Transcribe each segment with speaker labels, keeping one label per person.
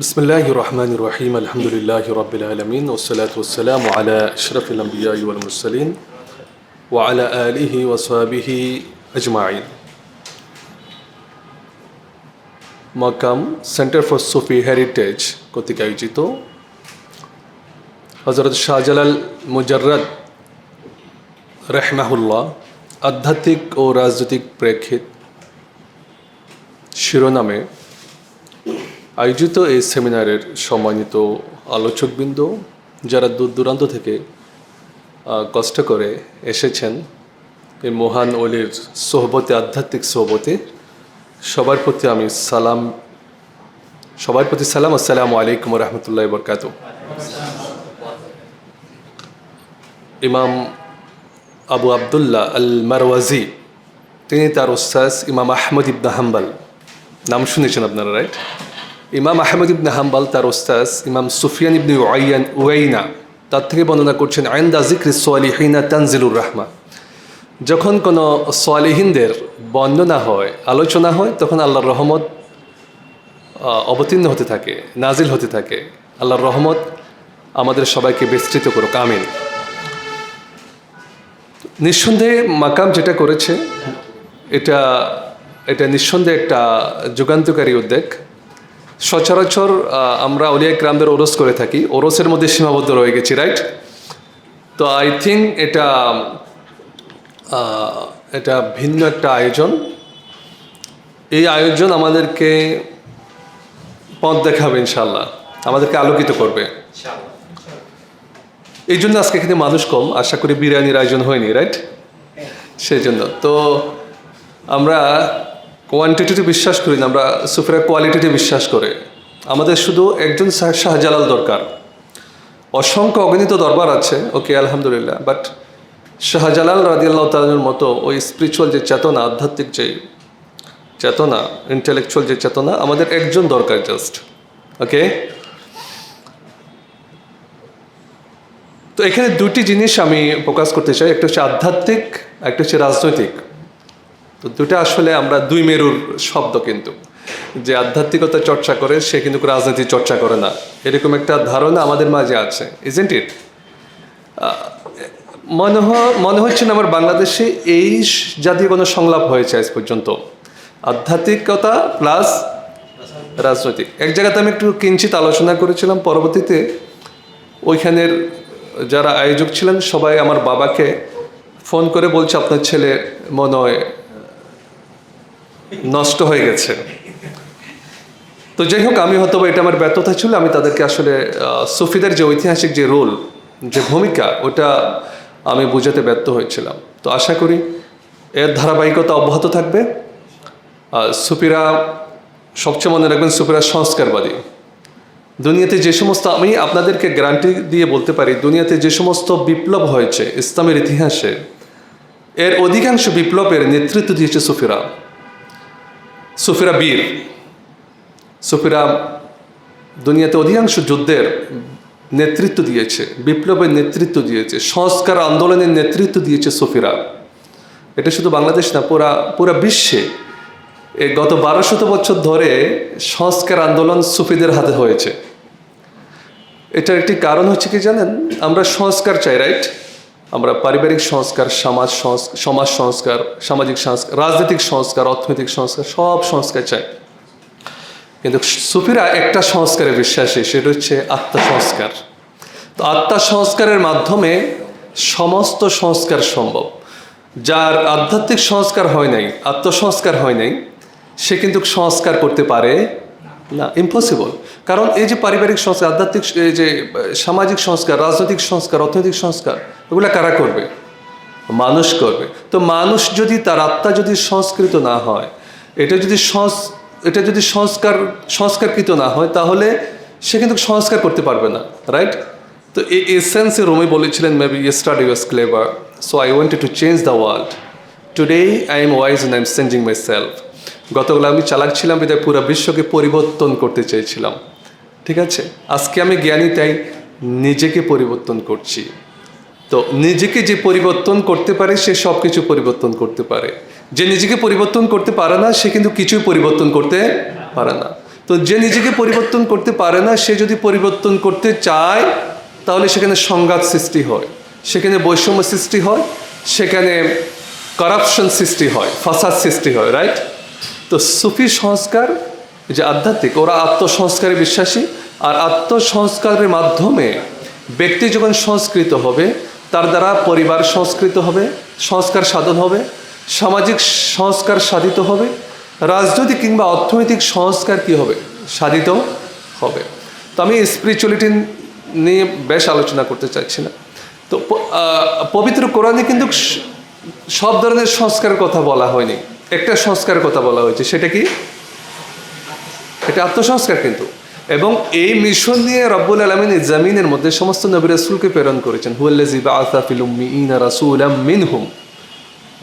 Speaker 1: বিসমিল্লাহির রহমানির রহিম আলহামদুলিল্লাহি রাব্বিল আলামিন ওয়াসসালাতু ওয়াসসালামু আলা আশরাফিল আমবিয়া ওয়াল মুরসালিন ওয়া আলা আলিহি ওয়া সাহবিহি আজমাইন। মাকাম সেন্টার ফর সুফি হেরিটেজ কর্তৃক আয়োজিত হযরত শাহজালাল মুজাররদ রাহমাহুল্লাহ আধ্যাত্মিক ও রাজনৈতিক প্রেক্ষিত শিরোনামে আয়োজিত এই সেমিনারের সম্মানিত আলোচকবৃন্দ, যারা দূর দূরান্ত থেকে কষ্ট করে এসেছেন এই মহান ওলির সোহবতে, আধ্যাত্মিক সোহবতে, সবার প্রতি সালাম। আসসালামু আলাইকুম রহমতুল্লাহ বরকাত। ইমাম আবু আবদুল্লাহ আল মারওয়াজি, তিনি তার উস্তাদ ইমাম আহমদ ইবনে হাম্বল, নাম শুনেছেন আপনারা, রাইট? ইমাম আহমদ ইবনে হাম্বল তার উস্তাদ ইমাম সুফিয়ান ইবনে উয়াইনা, তার থেকে বর্ণনা করছেন ইনদা যিকরি সালিহিনা তানজিলুর রাহমা। যখন কোনো সালিহিনদের বর্ণনা হয়, আলোচনা হয়, তখন আল্লাহর রহমত অবতীর্ণ হতে থাকে, নাজিল হতে থাকে। আল্লাহর রহমত আমাদের সবাইকে বিস্তৃত করুক, আমিন। নিঃসন্দেহে মাকাম যেটা করেছে এটা নিঃসন্দেহে একটা যুগান্তকারী উদ্যোগ। সচরাচর আমরা আউলিয়া কিরামদের ওরস করে থাকি, ওরসের মধ্যে সীমাবদ্ধ রয়ে গেছি, রাইট? তো আই থিঙ্ক এটা ভিন্ন একটা আয়োজন। এই আয়োজন আমাদেরকে পথ দেখাবে, ইনশাল্লাহ আমাদেরকে আলোকিত করবে। এই জন্য আজকে এখানে মানুষ কম, আশা করি বিরিয়ানির আয়োজন হয়নি, রাইট? সেই জন্য তো আমরা কোয়ান্টিটিতে বিশ্বাস করি না, আমরা সুফিরা কোয়ালিটিতে বিশ্বাস করে। আমাদের শুধু একজন শাহজালাল দরকার। অসংখ্য অগণিত দরবার আছে, ওকে আলহামদুলিল্লাহ, বাট শাহজালাল রাদিয়াল্লাহু তাআলার মতো ওই স্পিরিচুয়াল যে চেতনা, আধ্যাত্মিক যে চেতনা, ইন্টেলেকচুয়াল যে চেতনা, আমাদের একজন দরকার জাস্ট, ওকে? তো এখানে দুটি জিনিস আমি ফোকাস করতে চাই, একটা হচ্ছে আধ্যাত্মিক, একটা হচ্ছে রাজনৈতিক। তো দুটা আসলে আমরা দুই মেরুর শব্দ, কিন্তু যে আধ্যাত্মিকতা চর্চা করে সে কিন্তু রাজনীতি চর্চা করে না, এরকম একটা ধারণা আমাদের মাঝে আছে, ইজন্ট ইট? মনে হচ্ছে না আমার বাংলাদেশে এই জাতীয় কোনো সংলাপ হয়েছে আজ পর্যন্ত, আধ্যাত্মিকতা প্লাস রাজনৈতিক। এক জায়গাতে আমি একটু কিঞ্চিত আলোচনা করেছিলাম, পরবর্তীতে ওইখানের যারা আয়োজক ছিলেন সবাই আমার বাবাকে ফোন করে বলছে আপনার ছেলে মনে হয় নষ্ট হয়ে গেছে। তো যাই হোক, আমি হয়তো এটা আমার ব্যর্থতা ছিল, আমি তাদেরকে আসলে সুফিদের যে ঐতিহাসিক যে রোল, যে ভূমিকা, ওটা আমি বুঝাতে ব্যর্থ হয়েছিলাম। তো আশা করি এর ধারাবাহিকতা অব্যাহত থাকবে। সুফিরা সবচেয়ে মনে রাখবেন, সুফিরা সংস্কারবাদী। দুনিয়াতে যে সমস্ত, আমি আপনাদেরকে গ্যারান্টি দিয়ে বলতে পারি, দুনিয়াতে যে সমস্ত বিপ্লব হয়েছে ইসলামের ইতিহাসে, এর অধিকাংশ বিপ্লবের নেতৃত্ব দিয়েছে সুফিরা। সুফিরা বীর, সুফিরা দুনিয়াতে অধিকাংশ যুদ্ধের নেতৃত্ব দিয়েছে, বিপ্লবের নেতৃত্ব দিয়েছে, সংস্কার আন্দোলনের নেতৃত্ব দিয়েছে সুফিরা। এটা শুধু বাংলাদেশ না, পুরা বিশ্বে গত 1200 বছর ধরে সংস্কার আন্দোলন সুফিদের হাতে হয়েছে। এটার একটি কারণ হচ্ছে কি জানেন? আমরা সংস্কার চাই, রাইট? আমরা পারিবারিক সংস্কার, সমাজ সংস্কার, সামাজিক সংস্কার, রাজনৈতিক সংস্কার, অর্থনৈতিক সংস্কার, সব সংস্কার চাই। কিন্তু সুফিরা একটা সংস্কারে বিশ্বাসী, সেটা হচ্ছে আত্মা সংস্কার। তো আত্মা সংস্কারের মাধ্যমে সমস্ত সংস্কার সম্ভব। যার আধ্যাত্মিক সংস্কার হয় নাই, আত্মসংস্কার হয় নাই, সে কিন্তু সংস্কার করতে পারে না, ইম্পসিবল। কারণ এই যে পারিবারিক সংস্কার, আধ্যাত্মিক, এই যে সামাজিক সংস্কার, রাজনৈতিক সংস্কার, অর্থনৈতিক সংস্কার, এগুলো কারা করবে? মানুষ করবে। তো মানুষ যদি, তার আত্মা যদি সংস্কৃত না হয়, এটা যদি সংস্কারকৃত না হয়, তাহলে সে কিন্তু সংস্কার করতে পারবে না, রাইট? তো এই এসেন্সে রুমি বলেছিলেন, maybe yesterday was clever, so I wanted to change the world, today I am wise and I am changing my self. গতকাল আমি চালাক ছিলাম, বিধায় পুরো বিশ্বকে পরিবর্তন করতে চেয়েছিলাম, ঠিক আছে? আজকে আমি জ্ঞানী, তাই নিজেকে পরিবর্তন করছি। তো নিজেকে যে পরিবর্তন করতে পারে সে সব কিছু পরিবর্তন করতে পারে। যে নিজেকে পরিবর্তন করতে পারে না, সে কিন্তু কিছুই পরিবর্তন করতে পারে না। তো যে নিজেকে পরিবর্তন করতে পারে না, সে যদি পরিবর্তন করতে চায় তাহলে সেখানে সংঘাত সৃষ্টি হয়, সেখানে বৈষম্য সৃষ্টি হয়, সেখানে করাপশন সৃষ্টি হয়, ফাসাদ সৃষ্টি হয়, রাইট? তো সুফি সংস্কার যে আধ্যাত্মিক, ওরা আত্মসংস্কারে বিশ্বাসী, আর আত্মসংস্কারের মাধ্যমে ব্যক্তি যখন সংস্কৃত হবে, তার দ্বারা পরিবার সংস্কৃত হবে, সংস্কার সাধন হবে, সামাজিক সংস্কার সাধিত হবে, রাজনৈতিক কিংবা অর্থনৈতিক সংস্কার কি হবে, সাধিত হবে। তো আমি স্পিরিচুয়ালিটি নিয়ে বেশ আলোচনা করতে চাইছি না। তো পবিত্র কোরআনে কিন্তু সব ধরনের সংস্কারের কথা বলা হয়নি, একটা সংস্কারের কথা বলা হয়েছে, সেটা কি? এটা আত্মসংস্কার কিন্তু। এবং এই মিশন নিয়ে রব্বুল আলামিন জামিনের মধ্যে সমস্ত নবী রাসূলকে প্রেরণ করেছেন। হুয়াল্লাযী বাআসা ফিল উম্মিয়িনা রাসূলাম মিনহুম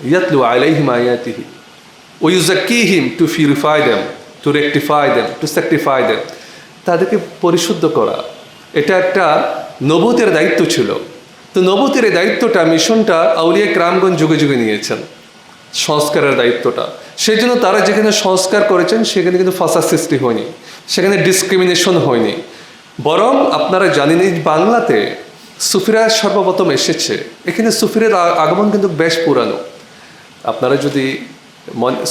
Speaker 1: ইয়াতলু আলাইহিম আয়াতিহি ওয়া ইউযাক্কিহিম to purify them, to rectify them, to sanctify them. তাদেরকে পরিশুদ্ধ করা এটা একটা নবুতের দায়িত্ব ছিল। তো নবুতের এই দায়িত্বটা, মিশনটা আউলিয়া কেরামগণ যুগে যুগে নিয়েছেন, সংস্কারের দায়িত্বটা। সেই জন্য তারা যেখানে সংস্কার করেছেন সেখানে কিন্তু ফাসাদ সৃষ্টি হয়নি, সেখানে ডিসক্রিমিনেশন হয়নি। বরং আপনারা জানেন এই বাংলাতে সুফিরা সর্বপ্রথম এসেছে। এখানে সুফিরের আগমন কিন্তু বেশ পুরানো। আপনারা যদি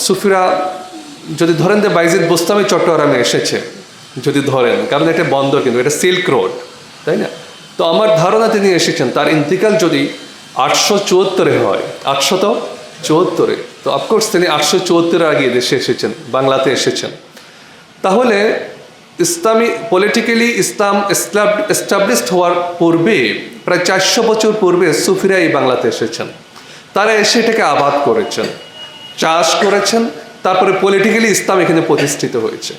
Speaker 1: সুফিরা যদি ধরেন যে বাইজিদ বোস্তামি চট্টগ্রামে এসেছে, যদি ধরেন, কারণ এটা বন্দর, কিন্তু এটা সিল্ক রোড, তাই না? তো আমার ধারণা তিনি এসেছেন, তার ইন্তিকাল যদি 874 হয়, 874, তো অফকোর্স তিনি 874 আগে দেশে এসেছেন, বাংলাতে এসেছেন। তাহলে ইসলামী পলিটিক্যালি ইসলাম এস্টাবলিশড হওয়ার পূর্বে, প্রায় 400 বছর পূর্বে সুফিরা এই বাংলাতে এসেছেন। তারা এসে এটাকে আবাদ করেছেন, চাষ করেছেন, তারপরে পলিটিক্যালি ইসলাম এখানে প্রতিষ্ঠিত হয়েছে।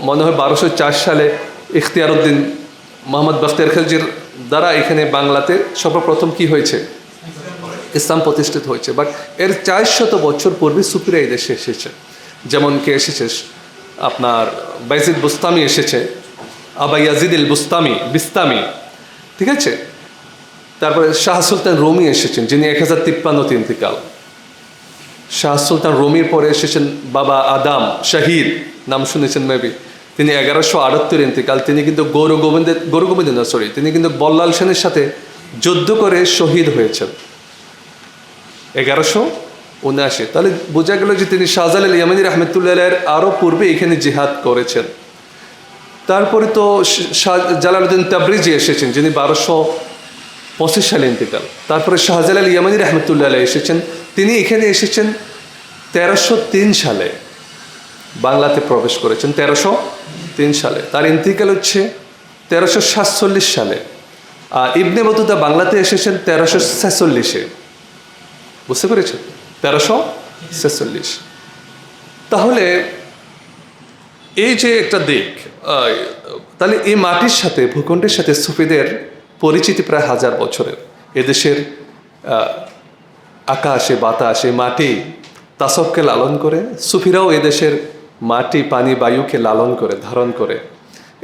Speaker 1: মনে হয় 1204 সালে ইখতিয়ারউদ্দিন মোহাম্মদ বখতিয়ার খিলজির দ্বারা এখানে বাংলাতে সর্বপ্রথম কি হয়েছে, ইসলাম প্রতিষ্ঠিত হয়েছে। বাট এর 400 বছর পূর্বে সুফিরা এই দেশে এসেছে। যেমন কে এসেছে, আপনার বাইজিদ বুস্তামি এসেছে, আবা ইয়াজিদ আল বিস্তামি, ঠিক আছে? তারপরে শাহ সুলতান রুমি এসেছেন, যিনি 1053 ইন্তিকাল। শাহ সুলতান রুমির পরে এসেছেন বাবা আদাম শাহিদ, নাম শুনেছেন মেবি, তিনি 1178 ইন্তিকাল। তিনি কিন্তু তিনি কিন্তু বল্লাল সেনের সাথে যুদ্ধ করে শহীদ হয়েছেন 1179। তাহলে বোঝা গেল যে তিনি শাহজালাল ইয়ামানি রহমতুল্লাহ আরও পূর্বে এখানে জিহাদ করেছেন। তারপরে তো জালালউদ্দিন তাবরিজি এসেছেন, যিনি 1225 সালে ইন্তিকাল। তারপরে শাহজালাল ইয়ামানি রহমতুল্লাহ এসেছেন, তিনি এখানে এসেছেন 1303 সালে, বাংলাতে প্রবেশ করেছেন 1303 সালে। তার ইন্তিকাল হচ্ছে 1347 সালে। আর ইবনে বতুতা বাংলাতে এসেছেন 1346-এ, বুঝতে পেরেছেন? 1346। তাহলে এই যে একটা দিক, তাহলে এই মাটির সাথে, ভূখণ্ডের সাথে সুফিদের পরিচিতি প্রায় 1000 বছরের। এদেশের আকাশে, বাতাসে, মাটি তাসবকে লালন করে, সুফিরাও এদেশের মাটি, পানি, বায়ুকে লালন করে, ধারণ করে।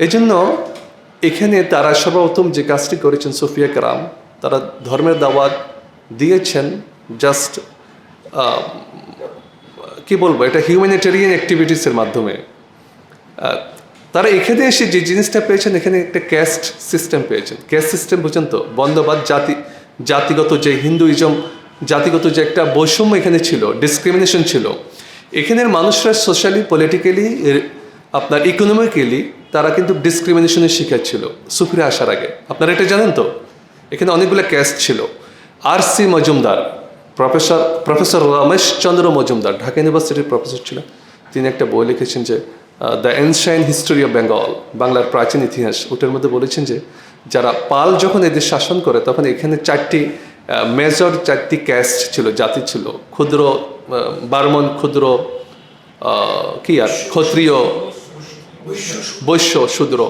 Speaker 1: এই জন্য এখানে তারা সর্বপ্রথম যে কাজটি করেছেন সুফিয়া কেরাম, তারা ধর্মের দাওয়াত দিয়েছেন জাস্ট কি বলবো, এটা হিউম্যানিটেরিয়ান অ্যাক্টিভিটিসের মাধ্যমে। তারা এখানে এসে যে জিনিসটা পেয়েছেন, এখানে একটা ক্যাস্ট সিস্টেম পেয়েছেন। ক্যাস্ট সিস্টেম বুঝেন তো, বন্দবাদ, জাতিগত যে হিন্দুইজম, জাতিগত যে একটা বৈষম্য এখানে ছিল, ডিসক্রিমিনেশন ছিল। এখানের মানুষরা সোশ্যালি, পলিটিক্যালি, আপনার ইকোনমিক্যালি তারা কিন্তু ডিসক্রিমিনেশনের শিকার ছিল সুফিরা আসার আগে। আপনারা এটা জানেন তো? এখানে অনেকগুলো ক্যাস্ট ছিল। আর.সি. মজুমদার, প্রফেসর রমেশচন্দ্র মজুমদার, ঢাকা ইউনিভার্সিটির প্রফেসর ছিলেন। তিনি একটা বই লিখেছেন যে দ্য এনশাইন হিস্টোরি অফ বেঙ্গল, বাংলার প্রাচীন ইতিহাস। ওটার মধ্যে বলেছেন যে যারা পাল যখন এদের শাসন করে, তখন এখানে 4টি মেজর 4টি ক্যাস্ট ছিল, জাতি ছিল। ক্ষুদ্র বার্মন, ক্ষুদ্র কি আর ক্ষত্রিয়, বৈশ্য, শূদ্র।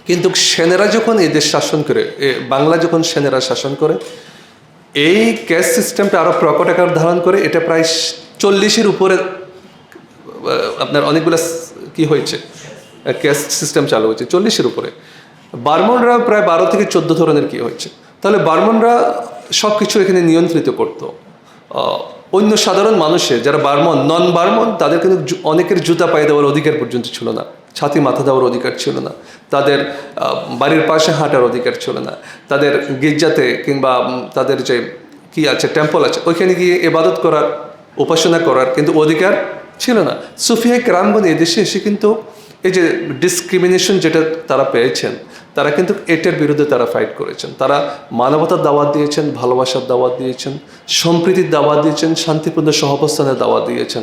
Speaker 1: কিন্তু সেনেরা যখন এদের শাসন করে, বাংলা যখন সেনেরা শাসন করে, এই ক্যাস্ট সিস্টেমটা আরও প্রকট আকার ধারণ করে। এটা প্রায় 40-এর উপরে আপনার অনেকগুলো কি হয়েছে, ক্যাস্ট সিস্টেম চালু হয়েছে 40-এর উপরে। বার্মনরা প্রায় 12 থেকে 14 ধরনের কি হয়েছে। তাহলে বার্মনরা সব কিছু এখানে নিয়ন্ত্রিত করতো। অন্য সাধারণ মানুষের যারা বার্মন, নন বার্মন, তাদের কিন্তু অনেকের জুতা পায়ে দেওয়ার অধিকার পর্যন্ত ছিল না। ছাতি মাথা দেওয়ার অধিকার ছিল না, তাদের বাড়ির পাশে হাঁটার অধিকার ছিল না, তাদের গির্জাতে কিংবা তাদের যে কি আছে টেম্পল আছে ওইখানে গিয়ে ইবাদত করার, উপাসনা করার কিন্তু অধিকার ছিল না। সুফিয়া কেরামগণ এদেশে এসে কিন্তু এই যে ডিসক্রিমিনেশন যেটা তারা পেয়েছেন, তারা কিন্তু এটার বিরুদ্ধে তারা ফাইট করেছেন। তারা মানবতার দাওয়াত দিয়েছেন, ভালোবাসার দাওয়াত দিয়েছেন, সম্প্রীতির দাওয়াত দিয়েছেন, শান্তিপূর্ণ সহাবস্থানের দাওয়াত দিয়েছেন।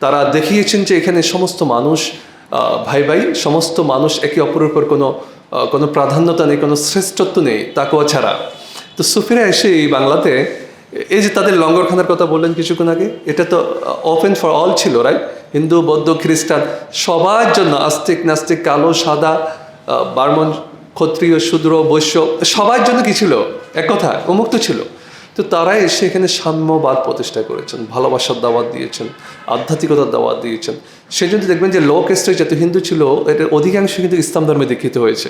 Speaker 1: তারা দেখিয়েছেন যে এখানে সমস্ত মানুষ ভাই ভাই, সমস্ত মানুষ একে অপরের উপর কোনো প্রাধান্যতা নেই, কোনো শ্রেষ্ঠত্ব নেই তাকওয়া ছাড়া। তো সুফিরা এসে এই বাংলাতে এই যে তাদের লঙ্গরখানার কথা বললেন কিছুক্ষণ আগে, এটা তো ওপেন ফর অল ছিল, রাইট? হিন্দু, বৌদ্ধ, খ্রিস্টান সবার জন্য, আস্তিক নাস্তিক, কালো সাদা, ব্রাহ্মণ ক্ষত্রিয় শূদ্র বৈশ্য সবার জন্য কি ছিল? এক কথা উন্মুক্ত ছিল। তো তারা এসে এখানে সাম্যবাদ প্রতিষ্ঠা করেছেন, ভালোবাসার দাওয়াত দিয়েছেন, আধ্যাত্মিকতার দাওয়াত দিয়েছেন। সেই জন্য দেখবেন যে লো কাস্টের যত হিন্দু ছিল এটার অধিকাংশ কিন্তু ইসলাম ধর্মে দীক্ষিত হয়েছে,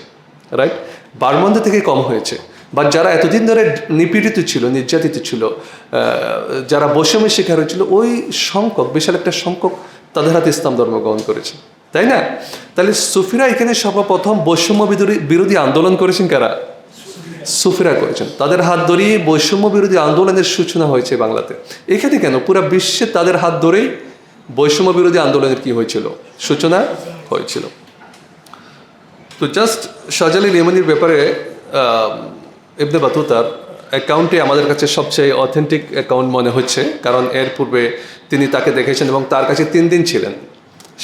Speaker 1: রাইট? ব্রাহ্মণদের থেকে কম হয়েছে। বা যারা এতদিন ধরে নিপীড়িত ছিল, নির্যাতিত ছিল, যারা বৈষম্যের শিকার হয়েছিল, ওই সংখ্যক, বিশাল একটা সংখ্যক তাদের হাতে ইসলাম ধর্ম গ্রহণ করেছে, তাই না? তাহলে সুফিরা এখানে সর্বপ্রথম বৈষম্য বিরোধী আন্দোলন করেছেন কারা? সুফিরা করেছেন। তাদের হাত ধরেই বৈষম্য বিরোধী আন্দোলনের সূচনা হয়েছে বাংলাতে। এখানে কেন, পুরো বিশ্বে তাদের হাত ধরেই বৈষম্য বিরোধী আন্দোলনের কি হয়েছিল? সূচনা হয়েছিল। তো জাস্ট শাহজালাল ইয়ামানির ব্যাপারে ইবনে বাতুতার অ্যাকাউন্টে আমাদের কাছে সবচেয়ে অথেন্টিক অ্যাকাউন্ট মনে হচ্ছে, কারণ এর পূর্বে তিনি তাকে দেখেছেন এবং তার কাছে 3 দিন ছিলেন।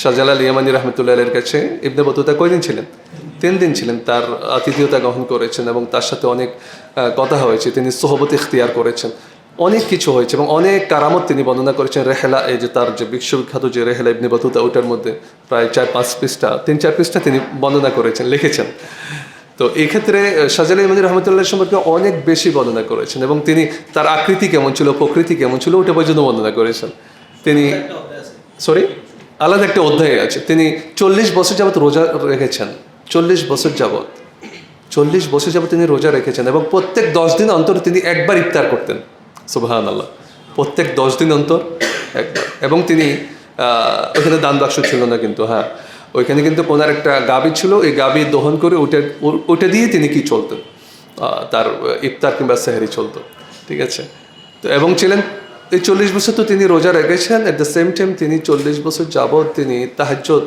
Speaker 1: শাহজালাল ইয়ামানি রহমতুল্লাহ এর কাছে ইবনে বাতুতা কয়দিন ছিলেন? 3 দিন ছিলেন। তার আতিথেয়তা গ্রহণ করেছেন এবং তার সাথে অনেক কথা হয়েছে, তিনি সোহবত ইখতিয়ার করেছেন, অনেক কিছু হয়েছে এবং অনেক কারামত তিনি বর্ণনা করেছেন। রেহেলা, এই যে তার যে বিশ্ববিখ্যাত যে রেহেলা ইবনে বাতুতা, ওটার মধ্যে প্রায় 4-5 পৃষ্ঠা, 3-4 পৃষ্ঠা তিনি বর্ণনা করেছেন, লিখেছেন। তো এই ক্ষেত্রে শাহজালাল ইয়ামানি রহমতুল্লাহ সম্পর্কে অনেক বেশি বর্ণনা করেছেন এবং তিনি তার আকৃতি কেমন ছিল, প্রকৃতি কেমন ছিল, ওটা পর্যন্ত বর্ণনা করেছেন তিনি। আলাদা একটা অধ্যায় আছে। তিনি 40 বছর যাবৎ রোজা রেখেছেন, 40 বছর যাবৎ তিনি রোজা রেখেছেন এবং প্রত্যেক 10 দিন অন্তর তিনি একবার ইফতার করতেন। সুবহানাল্লাহ, প্রত্যেক 10 দিন অন্তর একবার। এবং তিনি ওখানে দান বাক্স ছিল না কিন্তু, হ্যাঁ ওইখানে কিন্তু ওনার একটা গাভী ছিল, এই গাভী দহন করে ওটা দিয়ে তিনি কি চলতেন, তার ইফতার কিংবা সেহরি চলতো, ঠিক আছে? তো এবং ছিলেন এই 40 বছর তো তিনি রোজা রেখেছেন, অ্যাট দ্য সেম টাইম তিনি 40 বছর যাবৎ তিনি তাহাজ্জুদ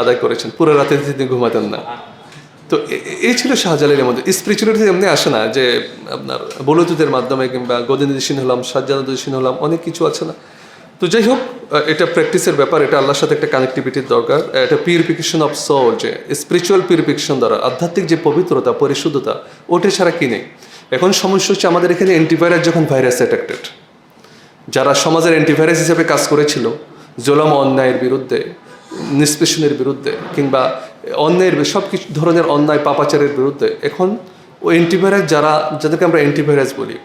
Speaker 1: আদায় করেছেন, পুরো রাতে তিনি ঘুমাতেন না। তো এই ছিল শাহজালালের মধ্যে। স্পিরিচুয়ালিটি এমনি আসে না যে আপনার বলুতুদের মাধ্যমে কিংবা গদিনদিসীন হলাম, সাজ্জানাদিসীন হলাম, অনেক কিছু আছে না। তো যাই হোক, এটা প্র্যাকটিসের ব্যাপার, এটা আল্লাহর সাথে একটা কানেক্টিভিটির দরকার, এটা পিউরিফিকেশন অফ সোল, যে স্পিরিচুয়াল পিউরিফিকেশন দ্বারা আধ্যাত্মিক যে পবিত্রতা, পরিশুদ্ধতা, ওটা ছাড়া কি নেই। এখন সমস্যা হচ্ছে আমাদের এখানে অ্যান্টিভাইরাস যখন ভাইরাস অ্যাটাক্টেড, যারা সমাজের অ্যান্টিভাইরাস হিসেবে কাজ করেছিল জুলুম অন্যায়ের বিরুদ্ধে, নিষ্পেষণের বিরুদ্ধে কিংবা অন্যায়ের সব কিছু ধরনের অন্যায় পাপাচারের বিরুদ্ধে, এখন ওই অ্যান্টিভাইরাস যাদেরকে আমরা অ্যান্টিভাইরাস বলি,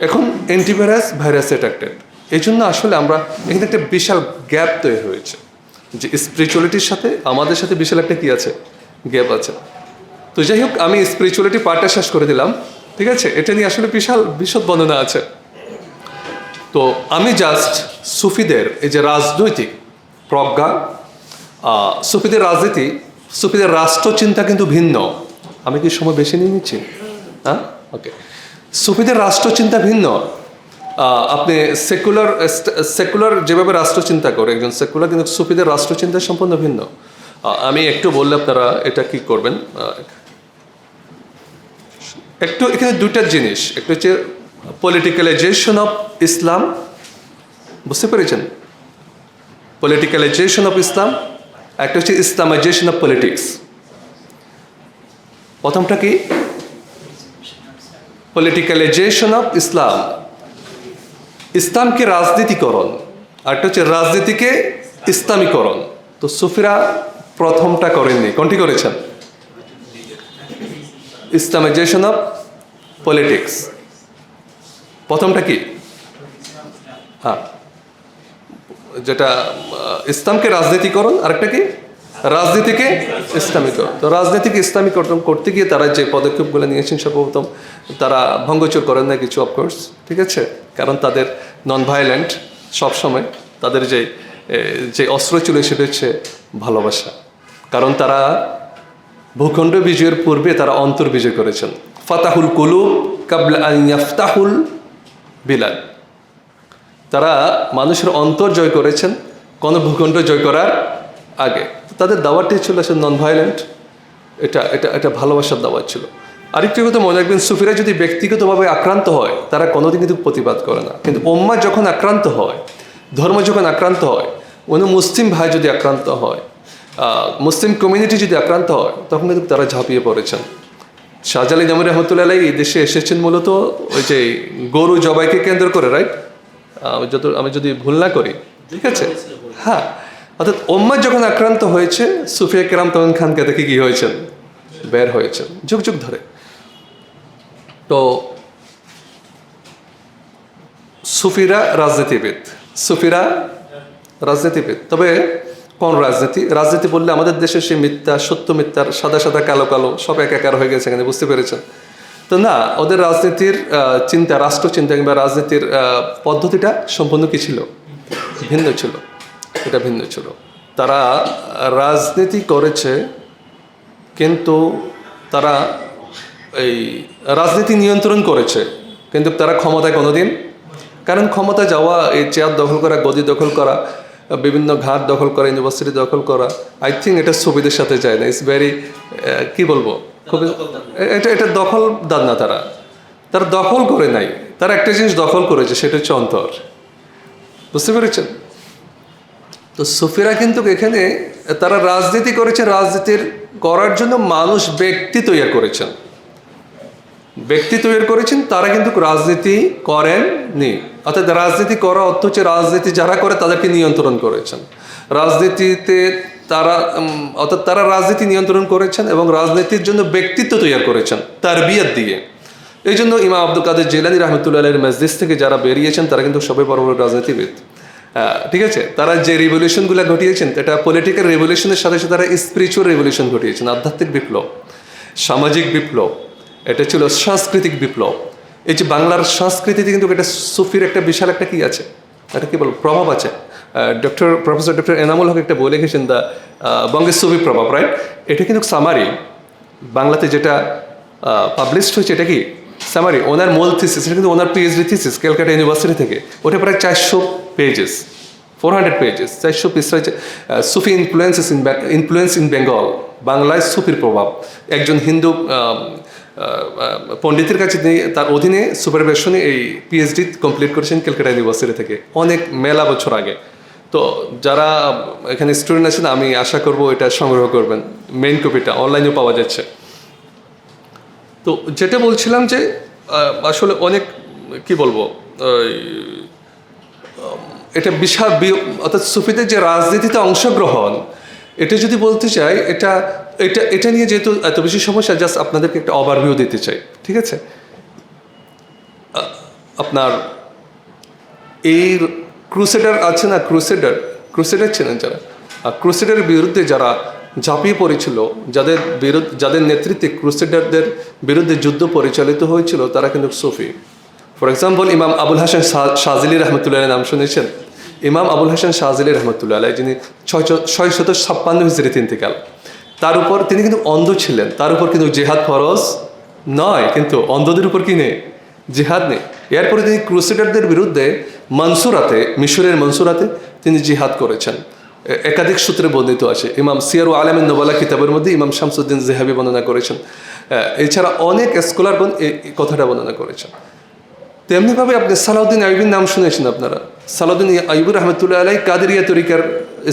Speaker 1: এখন অ্যান্টিভাইরাস ভাইরাস অ্যাটাক্টেড। এই জন্য আসলে আমরা এখানে একটা বিশাল গ্যাপ তৈরি হয়েছে, যে স্পিরিচুয়ালিটির সাথে আমাদের সাথে বিশাল একটা কি আছে, গ্যাপ আছে। তো যাই হোক, আমি স্পিরিচুয়ালিটি পার্টটা শেষ করে দিলাম, ঠিক আছে? এটা নিয়ে আসলে বিশাল বিশদ বর্ণনা আছে। তো আমি জাস্ট সুফিদের এই যে রাজনৈতিক প্রজ্ঞা, সুফিদের রাজনীতি, সুফিদের রাষ্ট্রচিন্তা কিন্তু ভিন্ন। আমি কি সময় বেশি নিয়ে নিচ্ছি? হ্যাঁ, ওকে। সুফিদের রাষ্ট্রচিন্তা ভিন্ন। আপনি সেকুলার যেভাবে রাষ্ট্রচিন্তা করে একজন সেকুলার, কিন্তু সুফিদের রাষ্ট্রচিন্তা সম্পূর্ণ ভিন্ন। আমি একটু বললে আপনারা এটা কি করবেন, একটু এখানে দুইটা জিনিস, একটা হচ্ছে পলিটিক্যালাইজেশন অফ ইসলাম, বুঝতে পেরেছেন? পলিটিক্যালাইজেশন অফ ইসলাম, একটা হচ্ছে ইসলামাইজেশন অফ পলিটিক্স। প্রথমটা কি? পলিটিক্যালাইজেশন অফ ইসলাম, ইসলামকে রাজনীতিকরণ, আরেকটা হচ্ছে রাজনীতিকে ইসলামীকরণ। তো সুফিরা প্রথমটা করেননি, কোনটি করেছেন? Islamisation of politics. প্রথমটা কি? হ্যাঁ, যেটা ইসলামকে রাজনীতিকরণ, আরেকটা কি? রাজনীতিকে ইসলামীকরণ। তো রাজনীতিকে ইসলামীকরণ করতে গিয়ে তারা যে পদক্ষেপগুলো নিয়েছেন, সর্বপ্রথম তারা ভঙ্গচুর করেন না কিছু, অফকোর্স, ঠিক আছে? কারণ তাদের নন ভায়োলেন্ট সবসময়, তাদের যে অস্ত্র ছিল সেটা হচ্ছে ভালোবাসা, কারণ তারা ভূখণ্ড বিজয়ের পূর্বে তারা অন্তর বিজয় করেছেন। ফাতাহুল কুলুব কাবলা আন ইয়াফতাহুল বিলাদ, তারা মানুষের অন্তর জয় করেছেন কোনো ভূখণ্ড জয় করার আগে। তাদের দাওয়াতটি ছিল আসলে নন ভায়োলেন্ট, এটা ভালোবাসার দাওয়াত ছিল। আরেকটি কথা মনে রাখবেন, সুফিরা যদি ব্যক্তিগতভাবে আক্রান্ত হয় তারা কোনোদিন কিন্তু প্রতিবাদ করে না, কিন্তু উম্মাহ যখন আক্রান্ত হয়, ধর্ম যখন আক্রান্ত হয়, কোনো মুসলিম ভাই যদি আক্রান্ত হয়, মুসলিম কমিউনিটি যদি আক্রান্ত হয়, তখন কিন্তু তারা ঝাঁপিয়ে পড়েছেন। শাহজালাল ইমাম রহমতুল্লাহ আলাইহি এই দেশে এসেছেন মূলত ওই যে গরু জবাইকে কেন্দ্র করে, রাইট? আমি যদি ভুল না করি, ঠিক আছে? হ্যাঁ, অর্থাৎ উম্মাহ যখন আক্রান্ত হয়েছে, সুফিয়া কেরাম তখন খানকা থেকে কি হয়েছেন? বের হয়েছেন যুগ যুগ ধরে। তো সুফিরা রাজনীতিবিদ, তবে কোন রাজনীতি বললে আমাদের দেশে সে মিথ্যা সত্য মিথ্যার সাদা সাদা কালো কালো সব একাকার হয়ে গেছে, এখানে বুঝতে পেরেছেন তো? না, ওদের রাজনীতির চিন্তা, রাষ্ট্র চিন্তা কিংবা রাজনীতির পদ্ধতিটা সম্পূর্ণ কি ছিল? ভিন্ন ছিল। এটা ভিন্ন ছিল। তারা রাজনীতি করেছে, কিন্তু তারা এই রাজনীতি নিয়ন্ত্রণ করেছে, কিন্তু তারা ক্ষমতায় কোনোদিন, কারণ ক্ষমতা যাওয়া, এই চেয়ার দখল করা, গদি দখল করা, বিভিন্ন ঘাট দখল করা, ইউনিভার্সিটি দখল করা, আই থিঙ্ক এটা সুবিধের সাথে যায় না। ইটস ভেরি, কি বলবো, খুবই এটা দখলদার না, তারা দখল করে নাই, তারা একটা জিনিস দখল করেছে, সেটা হচ্ছে অন্তর। বুঝতে পেরেছেন তো? সুফিরা কিন্তু এখানে তারা রাজনীতি করেছে, রাজনীতির করার জন্য মানুষ ব্যক্তি তৈরি করেছেন, তারা কিন্তু রাজনীতি করেননি। অর্থাৎ রাজনীতি করা অর্থ হচ্ছে রাজনীতি যারা করে তাদেরকে নিয়ন্ত্রণ করেছেন। রাজনীতিতে তারা রাজনীতি নিয়ন্ত্রণ করেছেন এবং রাজনীতির জন্য ব্যক্তিত্ব তৈরি করেছেন তারবিয়ত দিয়ে। এই জন্য ইমাম আব্দুল কাদের জিলানী রহমতুল্লাহ আলাইহির মজলিস থেকে যারা বেরিয়েছেন তারা কিন্তু সবাই বড় বড় রাজনীতিবিদ, ঠিক আছে? তারা যে রেভলিউশনগুলো ঘটিয়েছেন, এটা পলিটিক্যাল রেভলিউশনের সাথে সাথে তারা স্পিরিচুয়াল রেভলিউশন ঘটিয়েছেন, আধ্যাত্মিক বিপ্লব, সামাজিক বিপ্লব, এটা ছিল সাংস্কৃতিক বিপ্লব। এই যে বাংলার সংস্কৃতিতে কিন্তু এটা সুফির একটা বিশাল একটা কি আছে, এটা কি বলবো, প্রভাব আছে। প্রফেসর ডক্টর এনামুল হক একটা বলে গেছেন দ্য বঙ্গের সুফি প্রভাব, রাইট? এটা কিন্তু সামারি, বাংলাতে যেটা পাবলিশড হয়েছে এটা কি সামারি। ওনার মূল থিসিস, এটা কিন্তু ওনার পিএইচডি থিসিস ক্যালকাটা ইউনিভার্সিটি থেকে, ওটা প্রায় 400 পেজেস, 400 পেজেস, 400 পিস রয়েছে। সুফি ইনফ্লুয়েন্স ইন বেঙ্গল, বাংলায় সুফির প্রভাব। একজন হিন্দু পণ্ডিতের কাছে তিনি তার অধীনে সুপারভিশনে এই পিএইচডি কমপ্লিট করেছেন ক্যালকাটা ইউনিভার্সিটি থেকে অনেক মেলা বছর আগে। তো যারা এখানে স্টুডেন্ট আছেন, আমি আশা করব এটা সংগ্রহ করবেন, মেইন কপিটা অনলাইনেও পাওয়া যাচ্ছে। তো যেটা বলছিলাম যে আসলে অনেক কি বলবো, এটা বিশাল, অর্থাৎ সুফিদের যে রাজনীতিতে অংশগ্রহণ, এটা যদি বলতে চাই, এটা নিয়ে যেহেতু এত বেশি সমস্যা, জাস্ট আপনাদেরকে একটা ওভারভিউ দিতে চাই, ঠিক আছে? আপনার এই ক্রুসেডার আছে না, ক্রুসেডার ছিলেন যারা, ক্রুসেডারের বিরুদ্ধে যারা ঝাঁপিয়ে পড়েছিল, যাদের নেতৃত্বে ক্রুসেডারদের বিরুদ্ধে যুদ্ধ পরিচালিত হয়েছিল, তারা কিন্তু সুফি। ফর এক্সাম্পল, ইমাম আবুল হাসান শাহজিলি রহমতুল্লাহ নাম শুনেছেন? ইমাম আবুল হাসান শাহজিলি রহমতুল্লাহ আলাই, যিনি 656 হিজরিতে ইন্তেকাল, তার উপর তিনি কিন্তু অন্ধ ছিলেন, তার উপর কিন্তু জেহাদ ফরজ নয়, কিন্তু অন্ধদের উপর কি নেই, জিহাদ নেই। এরপরে তিনি ক্রুসেডারদের বিরুদ্ধে মনসুরাতে, মিশরের মনসুরাতে তিনি জিহাদ করেছেন, একাধিক সূত্রে বর্ণিত আছে। ইমাম সিয়ার ও আলামিন নুবালা কিতাবের মধ্যে ইমাম শামসুদ্দিন জিহাবি বর্ণনা করেছেন, এছাড়া অনেক স্কলারগণ এই কথাটা বর্ণনা করেছেন। তেমনিভাবে আপনি সালাউদ্দিন আইয়ুবীর নাম শুনেছেন আপনারা? সালাউদ্দিন আইয়ুবী রহমতুল্লাহ আলাই কাদেরিয়া তরিকার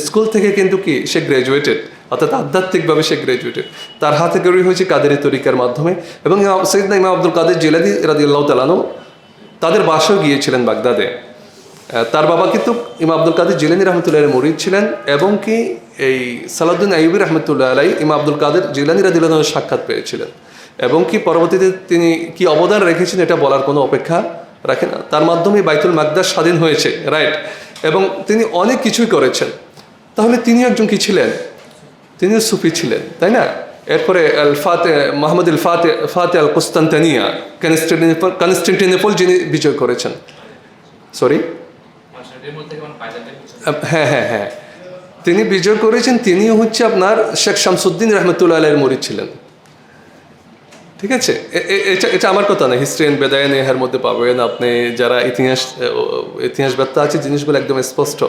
Speaker 1: স্কুল থেকে কিন্তু কি সে গ্র্যাজুয়েটেড, অর্থাৎ আধ্যাত্মিকভাবে সে গ্র্যাজুয়েটেড, তার হাতে গড়ি হয়েছে কাদেরি তরিকার মাধ্যমে। এবং সৈয়দনা ইমাম আব্দুল কাদের জিলানী রাদিয়াল্লাহু তাআলা আনহু তাদের বাসায় গিয়েছিলেন বাগদাদে। তার বাবা কিন্তু ইমাম আব্দুল কাদের জিলানী রহমতুল্লাহ মুরিদ ছিলেন, এবং কি এই সালাউদ্দিন আইয়ুবী রহমতুল্লাহ আলাই ইমাম আব্দুল কাদের জিলানী রাদিয়াল্লাহু আনহু সাক্ষাৎ পেয়েছিলেন, এবং কি পরবর্তীতে তিনি কি অবদান রেখেছেন এটা বলার কোনো অপেক্ষা রাখে না। তার মাধ্যমে বাইতুল মাকদাস স্বাধীন হয়েছে, রাইট? এবং তিনি অনেক কিছুই করেছেন। তাহলে তিনি একজন কি ছিলেন? তিনি সুফি ছিলেন, তাই না? এরপরে মোহাম্মদ ফাতে আল কুস্তান্তানিয়া, কনস্টান্টিনোপল যিনি বিজয় করেছেন, সরি, হ্যাঁ, তিনি বিজয় করেছেন, তিনিও হচ্ছে আপনার শেখ শামসুদ্দিন রহমতুল্লাহ আলাইয়ের মুরিদ ছিলেন। ঠিক আছে, এটা আমার কথা না, হিস্ট্রি অ্যান্ড বেদায়ন এর মধ্যে পাবেন আপনি, যারা ইতিহাসবেত্তা আছে, জিনিসগুলো একদম স্পষ্ট।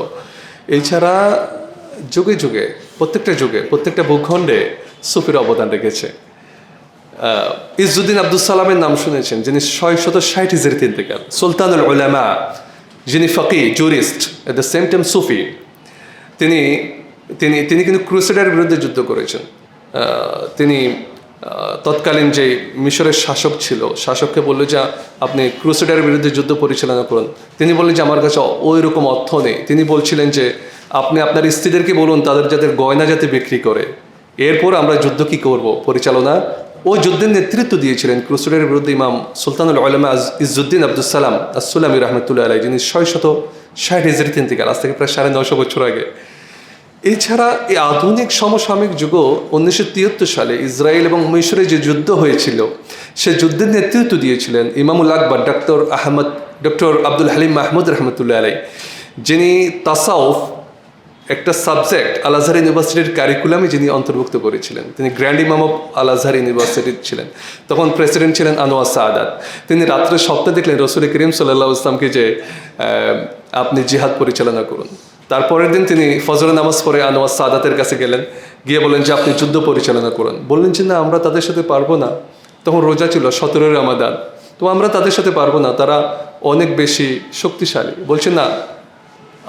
Speaker 1: এছাড়া যুগে যুগে প্রত্যেকটা ভূখণ্ডে সুফির অবদান রেখেছে। ইজ্জুদ্দিন আব্দুল সালামের নাম শুনেছেন, যিনি 660 হিজরিতে ইন্তেকাল, সুলতানুল উলামা, যিনি ফকি, jurist, at the same time সুফি। তিনি তিনি তিনি কিন্তু ক্রুসেডার বিরুদ্ধে যুদ্ধ করেছেন। তিনি তৎকালীন যে মিশরের শাসক ছিল, শাসককে বললো যে আপনি ক্রুসেডারের বিরুদ্ধে যুদ্ধ পরিচালনা করুন। তিনি বললেন যে আমার কাছে ওই রকম অর্থ নেই। তিনি বলছিলেন যে আপনি আপনার স্ত্রীদেরকে বলুন যাদের গয়না যাতে বিক্রি করে, এরপর আমরা যুদ্ধ কি করব পরিচালনা। ওই যুদ্ধের নেতৃত্ব দিয়েছিলেন ক্রুসেডারের বিরুদ্ধে ইমাম সুলতানুল উলামা ইজ্জুদ্দিন আব্দুল সালাম আসসুলামি রহমতুল্লাহ আলাই, যিনি 660 হিজরিতে ইন্তেকাল, আজ থেকে প্রায় 950 বছর আগে। এছাড়া এই আধুনিক সমসাময়িক যুগও 1973 সালে ইসরায়েল এবং মিশরে যে যুদ্ধ হয়েছিল, সে যুদ্ধের নেতৃত্ব দিয়েছিলেন ইমামুল আকবর ডক্টর আব্দুল হালিম মাহমুদ রহমতুল্লাহ আলাই, যিনি তাসাউফ একটা সাবজেক্ট আল আজহার ইউনিভার্সিটির কারিকুলামে যিনি অন্তর্ভুক্ত করেছিলেন। তিনি গ্র্যান্ড ইমাম অফ আল আজহার ইউনিভার্সিটির ছিলেন, তখন প্রেসিডেন্ট ছিলেন আনোয়ার সাদাত। তিনি রাত্রে স্বপ্নে দেখলেন রসুল করিম সাল্লাল্লাহু আলাইহি ওয়াসাল্লামকে যে আপনি জিহাদ পরিচালনা করুন। তারপরের দিন তিনি ফজরের নামাজ পড়ে আনোয়ার সাদাতের কাছে গেলেন, গিয়ে বললেন যে আপনি যুদ্ধ পরিচালনা করুন। বললেন যে না, আমরা তাদের সাথে পারবো না। তখন রোজা ছিল 17 রমাদান, তো আমরা তাদের সাথে পারবো না, তারা অনেক বেশি শক্তিশালী। বলছে না,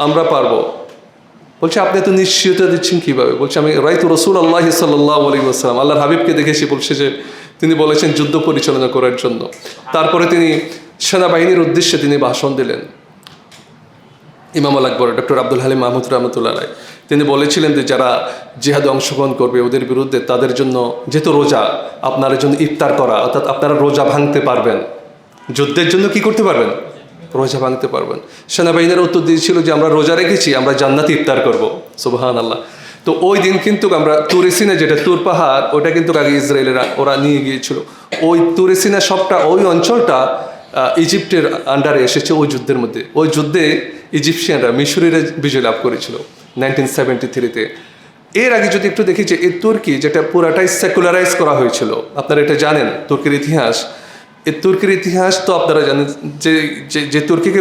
Speaker 1: আমরা পারবো। বলছে আপনি তো নিশ্চয়তা দিচ্ছেন কীভাবে? বলছে আমি রাইতু রসুল আল্লাহ সাল্লাল্লাহু আলাইহি ওয়াসাল্লাম, আল্লাহর হাবিবকে দেখেছি। বলছে যে তিনি বলেছেন যুদ্ধ পরিচালনা করার জন্য। তারপরে তিনি সেনাবাহিনীর উদ্দেশ্যে তিনি ভাষণ দিলেন। ইমাম আল আকবর ডক্টর আব্দুল হালিম মাহমুদ রহমতুল্লাহ আলাই তিনি বলেছিলেন যে যারা জিহাদে অংশগ্রহণ করবে ওদের বিরুদ্ধে, তাদের জন্য যেহেতু রোজা, আপনার জন্য ইফতার করা, অর্থাৎ আপনারা রোজা ভাঙতে পারবেন, যুদ্ধের জন্য কি করতে পারবেন? রোজা ভাঙতে পারবেন। সেনাবাহিনীর উত্তর দিয়েছিল যে আমরা রোজা রেখেছি, আমরা জান্নাতে ইফতার করবো। সুবহানাল্লাহ। তো ওই দিন কিন্তু আমরা তুরেসিনা, যেটা তুর পাহাড়, ওটা কিন্তু আগে ইসরায়েলেরা ওরা নিয়ে গিয়েছিল। ওই তুরেসিনা সবটা, ওই অঞ্চলটা ইজিপ্টের আন্ডারে এসেছে ওই যুদ্ধের মধ্যে। ওই যুদ্ধে ইজিপশিয়ানরা মিশরীরা বিজয় লাভ করেছিল 1973-তে। এর আগে যদি একটু দেখি যে এই তুর্কি, যেটা পুরাটাই সেকুলারাইজ করা হয়েছিল, আপনারা এটা জানেন তুর্কির ইতিহাস। এই তুর্কির ইতিহাস তো আপনারা জানেন যে তুর্কিকে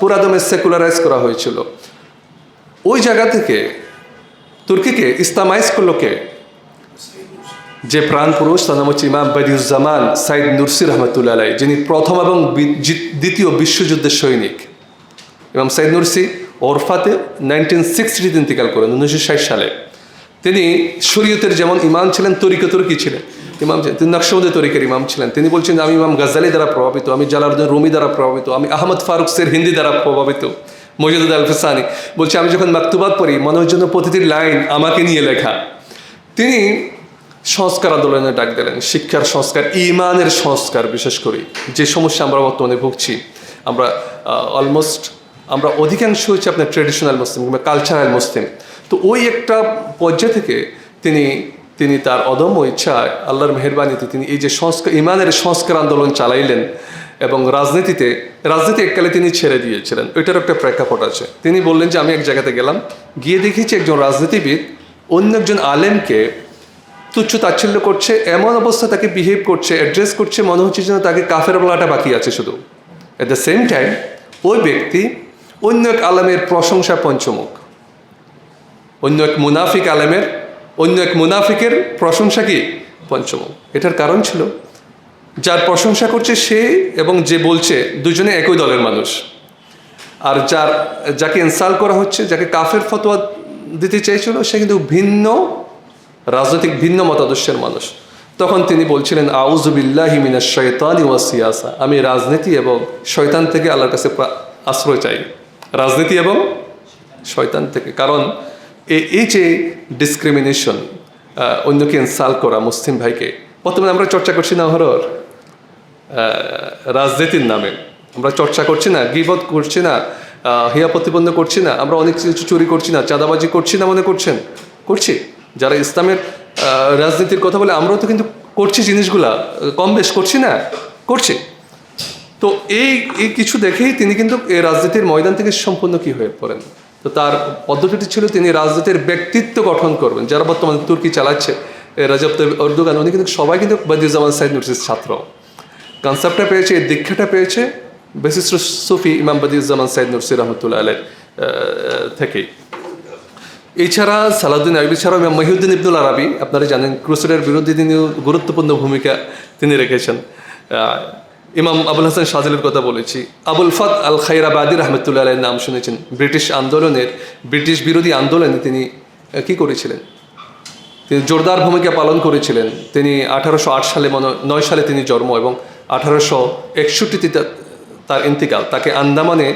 Speaker 1: পুরাদমে সেকুলারাইজ করা হয়েছিল। ওই জায়গা থেকে তুর্কিকে ইসলামাইজ করলো কে? যে প্রাণ পুরুষ, তার নাম হচ্ছে ইমাম বাদিউজ্জামান সাইদ নুরসি রহমতুল্লাহ আলাই, যিনি প্রথম এবং দ্বিতীয় বিশ্বযুদ্ধের সৈনিক। ইমাম সাইদ নুরসি ওরফাতে 1960 ইন্তেকাল করেন, 1960 সালে। তিনি শরীয়তের যেমন ইমাম ছিলেন, তরিকতের কি ছিলেন? ইমাম ছিলেন। তিনি নকশবন্দি তরিকের ইমাম ছিলেন। তিনি বলছেন আমি ইমাম গাজ্জালি দ্বারা প্রভাবিত, আমি জালালউদ্দিন রুমি দ্বারা প্রভাবিত, আমি আহমদ ফারুক সের হিন্দি দ্বারা প্রভাবিত, মজিদুদ্দিন আল ফিসানি। বলছে আমি যখন মাকতুবাত পড়ি, মনে হয় যেন প্রতিটি লাইন আমাকে নিয়ে লেখা। তিনি সংস্কার আন্দোলনে ডাক দিলেন, শিক্ষার সংস্কার, ইমানের সংস্কার। বিশেষ করে যে সমস্যা আমরা বর্তমানে ভুগছি, আমরা অধিকাংশ হচ্ছে আপনার ট্রেডিশনাল মুসলিম কিংবা কালচারাল মুসলিম। তো ওই একটা পর্যায় থেকে তিনি তার অদম্য ইচ্ছায়, আল্লাহর মেহেরবানিতে তিনি এই যে ইমানের সংস্কার আন্দোলন চালাইলেন। এবং রাজনীতি এককালে তিনি ছেড়ে দিয়েছিলেন। ওইটার একটা প্রেক্ষাপট আছে। তিনি বললেন যে আমি এক জায়গাতে গেলাম, গিয়ে দেখেছি একজন রাজনীতিবিদ অন্য একজন আলেমকে তুচ্ছ তাচ্ছিল্য করছে, এমন অবস্থা তাকে বিহেভ করছে, অ্যাড্রেস করছে, মনে হচ্ছে যেন তাকে কাফের বলাটা বাকি আছে শুধু। অ্যাট দ্য সেম টাইম ওই ব্যক্তি অন্য এক আলেমের প্রশংসা পঞ্চমুখ, অন্য এক মুনাফিকের প্রশংসা কি পঞ্চমুখ। এটার কারণ ছিল যার প্রশংসা করছে সে এবং যে বলছে দুজনে একই দলের মানুষ, আর যাকে ইনসাল্ট করা হচ্ছে, যাকে কাফের ফতোয়া দিতে চাইছিল, সে কিন্তু ভিন্ন মতাদর্শের মানুষ। তখন তিনি বলছিলেন আউযু বিল্লাহি মিনাশ শাইতানি ওয়াস সিয়াসা, আমি রাজনীতি এবং শয়তান থেকে আল্লাহর কাছে আশ্রয় চাই, রাজনীতি এবং শয়তান থেকে। কারণ এই যে ডিসক্রিমিনেশন, অন্যকে ইনসাল্ট করা, মুসলিম ভাইকে, বর্তমানে আমরা চর্চা করছি না হরর রাজনীতির নামে, আমরা চর্চা করছি না, গীবত করছি না, হিয়া প্রতিপন্ন করছি না, আমরা অনেক কিছু চুরি করছি না, চাঁদাবাজি করছি না, মনে করছি। যারা ইসলামের রাজনীতির কথা বলে আমরাও তো কিন্তু করছি, জিনিসগুলা কম বেশ করছি। তো এই কিছু দেখেই তিনি কিন্তু এই রাজনীতির ময়দান থেকে সম্পূর্ণ কি হয়ে পড়েন, তো তার পদ্ধতিটি ছিল তিনি রাজনীতির ব্যক্তিত্ব গঠন করবেন। যারা বর্তমানে তুর্কি চালাচ্ছে রাজব তাইয়িপ এরদোগান, উনি কিন্তু সবাই কিন্তু বদিউজ্জামান সাইদ নুরসির ছাত্র। কনসেপ্টটা পেয়েছে, এই দীক্ষাটা পেয়েছে বিশিষ্ট সুফি ইমাম বদিউজ্জামান সাইদ নুরসি রহমতুল্লাহ আলাইহ থেকেই। এছাড়া সালাউদ্দিন আইয়ুবী ছাড়াও ইমাম মহিউদ্দিন ইবনুল আরাবী, আপনারা জানেন ক্রুসেডের বিরুদ্ধে তিনি গুরুত্বপূর্ণ ভূমিকা তিনি রেখেছেন। ইমাম আবুল হাসান শাহজালির কথা বলেছি, আবুল ফাত আল খাইরাবাদী রহমতুল্লাহ আলাইহির নাম শুনেছেন। ব্রিটিশ বিরোধী আন্দোলনে তিনি কি করেছিলেন? তিনি জোরদার ভূমিকা পালন করেছিলেন। তিনি 1808 সালে 9 সালে তিনি জন্ম এবং 1861 তার ইন্তিকাল। তাকে আন্দামানে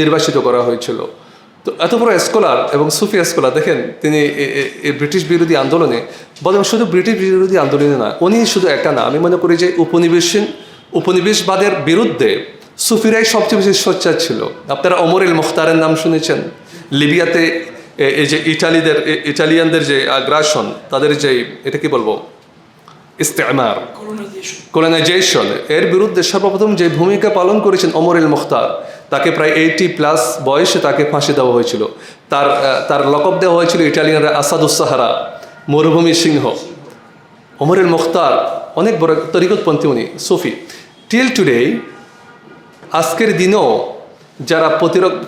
Speaker 1: নির্বাসিত করা হয়েছিল। তো এত বড় স্কলার এবং সুফি স্কলার, দেখেন তিনি ব্রিটিশ বিরোধী আন্দোলনে, বরং শুধু ব্রিটিশ বিরোধী আন্দোলনে না, উনি শুধু একা না। আমি মনে করি যে উপনিবেশবাদের বিরুদ্ধে সুফিরাই সবচেয়ে বেশি সোচ্চার ছিল। আপনারা ওমর ইল মুখতারের নাম শুনেছেন। লিবিয়াতে এই যে ইটালিয়ানদের যে আগ্রাসন, তাদের যে এটা কি বলবো ইস্তেমার, কলোনাইজেশন, এর বিরুদ্ধে সর্বপ্রথম যে ভূমিকা পালন করেছেন ওমর ইল মুখতার। তাকে প্রায় 80+ বয়সে তাকে ফাঁসি দেওয়া হয়েছিল। তার লকব দেওয়া হয়েছিল ইটালিয়ানরা আসাদুস-সাহারা, মরুভূমি সিংহ। ওমর ইল মুখতার অনেক বড় তরিকতপন্থী, উনি সুফি। টিল টুডে, আজকের দিনও যারা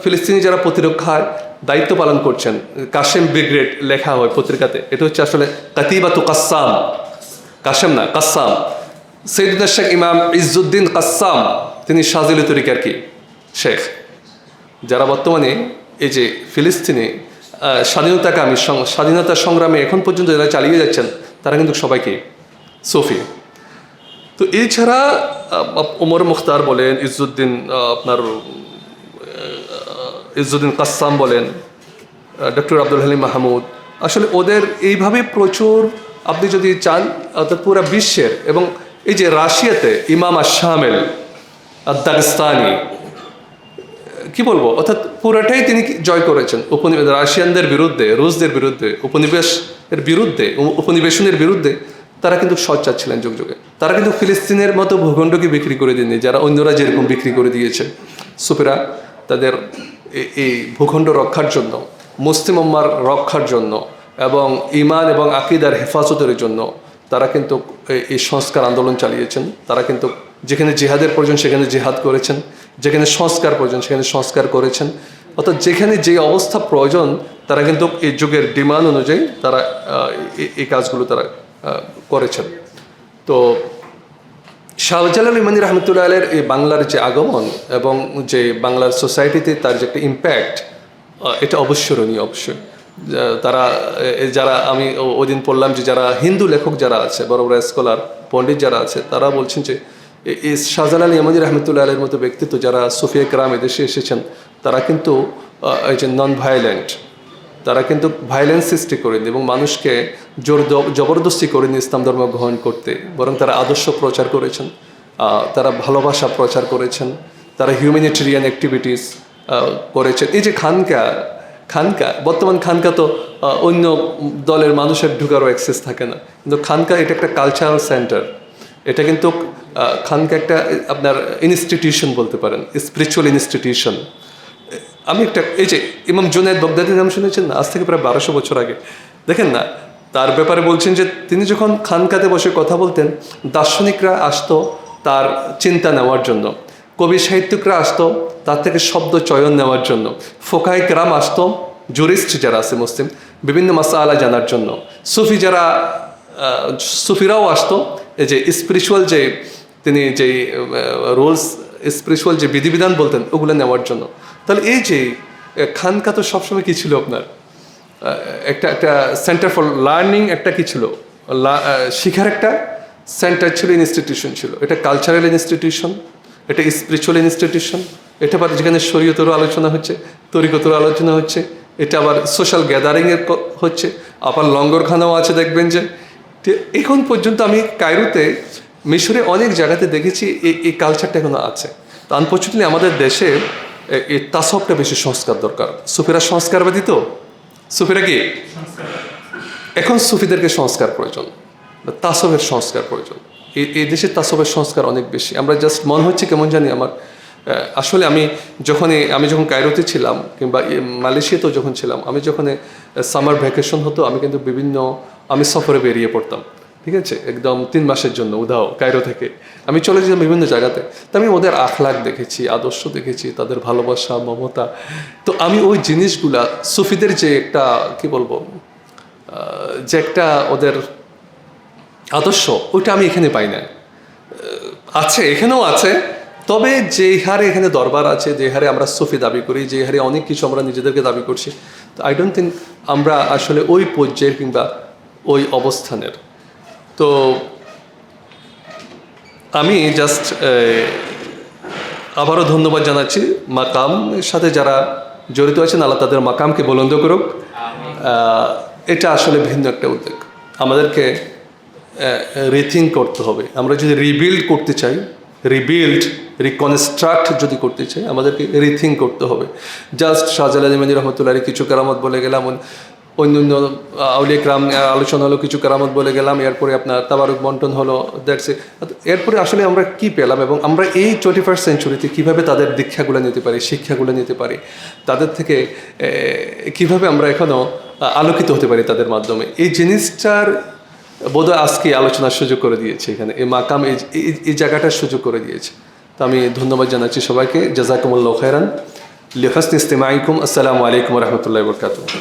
Speaker 1: ফিলিস্তিনি যারা প্রতিরক্ষার দায়িত্ব পালন করছেন, কাশেম ব্রিগেড লেখা হয় পত্রিকাতে, এটা হচ্ছে আসলে কাতিবাতু কাসসাম, কাশেম না কাসসাম। সৈয়দুনা শেখ ইমাম ইজ্জুদ্দিন কাসসাম, তিনি শাযিলি তরিকার কি শেখ। যারা বর্তমানে এই যে ফিলিস্তিনে স্বাধীনতা সংগ্রামে এখন পর্যন্ত যারা চালিয়ে যাচ্ছেন, তারা কিন্তু সবাইকে সুফি। তো এছাড়া ওমর মুখতার বলেন, ইজ্জুদ্দিন কাসসাম বলেন, ডক্টর আব্দুল হালিম মাহমুদ, আসলে ওদের এইভাবে প্রচুর, আপনি যদি চান অর্থাৎ পুরো বিশ্বের, এবং এই যে রাশিয়াতে ইমাম আশ-শামেল আদ-দাগস্তানি, কি বলবো, অর্থাৎ পুরাটাই তিনি জয় করেছেন রাশিয়ানদের বিরুদ্ধে, রুশদের বিরুদ্ধে, উপনিবেশনের বিরুদ্ধে। তারা কিন্তু সোচ্চার ছিলেন যুগ যুগে। তারা কিন্তু ফিলিস্তিনের মতো ভূখণ্ডকে বিক্রি করে দেননি, যারা অন্যরা যেরকম বিক্রি করে দিয়েছে। সুফিরা তাদের এই ভূখণ্ড রক্ষার জন্য, মুসলিম উম্মার রক্ষার জন্য এবং ঈমান এবং আকীদার হেফাজতের জন্য তারা কিন্তু এই সংস্কার আন্দোলন চালিয়েছেন। তারা কিন্তু যেখানে জিহাদের প্রয়োজন সেখানে জিহাদ করেছেন, যেখানে সংস্কার প্রয়োজন সেখানে সংস্কার করেছেন। অর্থাৎ যেখানে যে অবস্থা প্রয়োজন, তারা কিন্তু এই যুগের ডিমান্ড অনুযায়ী তারা এই কাজগুলো তারা করেছেন। তো শাহজালাল ইমানি রহমতুল্লাহ আলাইহির এই বাংলার যে আগমন এবং যে বাংলার সোসাইটিতে তার যে একটা ইম্প্যাক্ট, এটা অবশ্যরণীয়। অবশ্যই যারা আমি ওই দিন পড়লাম যে যারা হিন্দু লেখক যারা আছে, বড় বড় স্কলার পণ্ডিত যারা আছে, তারা বলছেন যে এই শাহজালাল ইমানি রহমতুল্লাহ আলাইহির মতো ব্যক্তিত্ব যারা সুফিয়া কেরাম এদেশে এসেছেন, তারা কিন্তু এই যে নন ভায়োলেন্ট, তারা কিন্তু ভায়োলেন্স সৃষ্টি করেনি এবং মানুষকে জবরদস্তি করেনি ইসলাম ধর্ম গ্রহণ করতে, বরং তারা আদর্শ প্রচার করেছেন, তারা ভালোবাসা প্রচার করেছেন, তারা হিউম্যানিটেরিয়ান অ্যাক্টিভিটিস করেছেন। এই যে খানকা বর্তমান খানকা তো অন্য দলের মানুষের ঢুকারও অ্যাক্সেস থাকে না, কিন্তু খানকা এটা একটা কালচারাল সেন্টার। এটা কিন্তু খানকা একটা আপনার ইনস্টিটিউশন বলতে পারেন, স্পিরিচুয়াল ইনস্টিটিউশন। আমি এই যে ইমাম জুনায়েদ বাগদাদির নাম শুনেছেন না, আজ থেকে প্রায় 1200 বছর আগে। দেখেন না, তার ব্যাপারে বলছেন যে তিনি যখন খানকাতে বসে কথা বলতেন, দার্শনিকরা আসতো তার চিন্তা নেওয়ার জন্য, কবি সাহিত্যিকরা আসতো তার থেকে শব্দ চয়ন নেওয়ার জন্য, ফোকাহে কেরাম আসতো, জুরিস্ট যারা আছে মুসলিম, বিভিন্ন মাসালা জানার জন্য, সুফিরাও আসতো এই যে স্পিরিচুয়াল যে তিনি যেই রুলস, স্পিরিচুয়াল যে বিধিবিধান বলতেন, ওগুলো নেওয়ার জন্য। তাহলে এই যে খানকা তো সবসময় কী ছিল আপনার একটা সেন্টার ফর লার্নিং, একটা কী ছিল শিখার একটা সেন্টার ছিল, ইনস্টিটিউশন ছিল। এটা কালচারাল ইনস্টিটিউশন, এটা স্পিরিচুয়াল ইনস্টিটিউশন, এটা আবার যেখানে শরীয়তেরও আলোচনা হচ্ছে, তরিকতেরও আলোচনা হচ্ছে, এটা আবার সোশ্যাল গ্যাদারিংয়ের হচ্ছে, আবার লঙ্গরখানাও আছে। দেখবেন যে এখন পর্যন্ত আমি কায়রোতে, মিশরে অনেক জায়গাতে দেখেছি এই কালচারটা এখনো আছে। তো আনফর্চুনেটলি আমাদের দেশে এই তাসবটা বেশি সংস্কার দরকার। সুফিরা সংস্কারবাদী, তো সুফিরা কি এখন সুফিদেরকে সংস্কার প্রয়োজন, তাসবের সংস্কার প্রয়োজন। এই দেশের তাসবের সংস্কার অনেক বেশি। আমরা জাস্ট মনে হচ্ছে কেমন জানি আমার আসলে আমি যখন কায়রোতে ছিলাম কিংবা মালয়েশিয়াতেও যখন ছিলাম, আমি যখন সামার ভ্যাকেশন হতো আমি কিন্তু আমি সফরে বেরিয়ে পড়তাম, ঠিক আছে, একদম 3 মাসের জন্য উধাও কায়রো থেকে আমি চলে যেতাম বিভিন্ন জায়গাতে। তো আমি ওদের আখলাক দেখেছি, আদর্শ দেখেছি, তাদের ভালোবাসা, মমতা। তো আমি ওই জিনিসগুলা সুফিদের যে একটা কি বলবো যে একটা ওদের আদর্শ, ওইটা আমি এখানে পাই না। আছে, এখানেও আছে, তবে যে হারে এখানে দরবার আছে, যে হারে আমরা সুফি দাবি করি, যে হারে অনেক কিছু আমরা নিজেদেরকে দাবি করছি, তো আই ডোন্ট থিঙ্ক আমরা আসলে ওই পর্যায়ের কিংবা ওই অবস্থানের। তো আমি জাস্ট আবারও ধন্যবাদ জানাচ্ছি মাকামের সাথে যারা জড়িত আছেন, আল্লাহ তাদের মাকামকে বুলন্দ করুক। এটা আসলে ভিন্ন একটা উদ্যোগ, আমাদেরকে রিথিঙ্ক করতে হবে। আমরা যদি রিবিল্ড করতে চাই, রিকনস্ট্রাক্ট যদি করতে চাই, আমাদেরকে রিথিঙ্ক করতে হবে। জাস্ট শাহজালাল ইমানি রহমতুল্লাহি কিছু কারামত বলে গেলাম, অন্য আউলিয়া কিরাম আলোচনা হলো, কিছু কারামত বলে গেলাম, এরপরে আপনার তাবারুক বন্টন হলো, দ্যাটস ইট। এরপরে আসলে আমরা কি পেলাম এবং আমরা এই 21st সেঞ্চুরিতে কীভাবে তাদের দীক্ষাগুলো নিতে পারি, শিক্ষাগুলো নিতে পারি, তাদের থেকে কিভাবে আমরা এখনও আলোকিত হতে পারি তাদের মাধ্যমে, এই জিনিসটার বোধহয় আজকে আলোচনার সুযোগ করে দিয়েছে এখানে এই মাকাম, এই জায়গাটার সুযোগ করে দিয়েছে। তো আমি ধন্যবাদ জানাচ্ছি সবাইকে। জাযাকুমুল্লাহু খাইরান লিহুসনি ইসতিমাইকুম। আসসালামু আলাইকুম ওয়া রাহমাতুল্লাহি ওয়া বারাকাতুহু।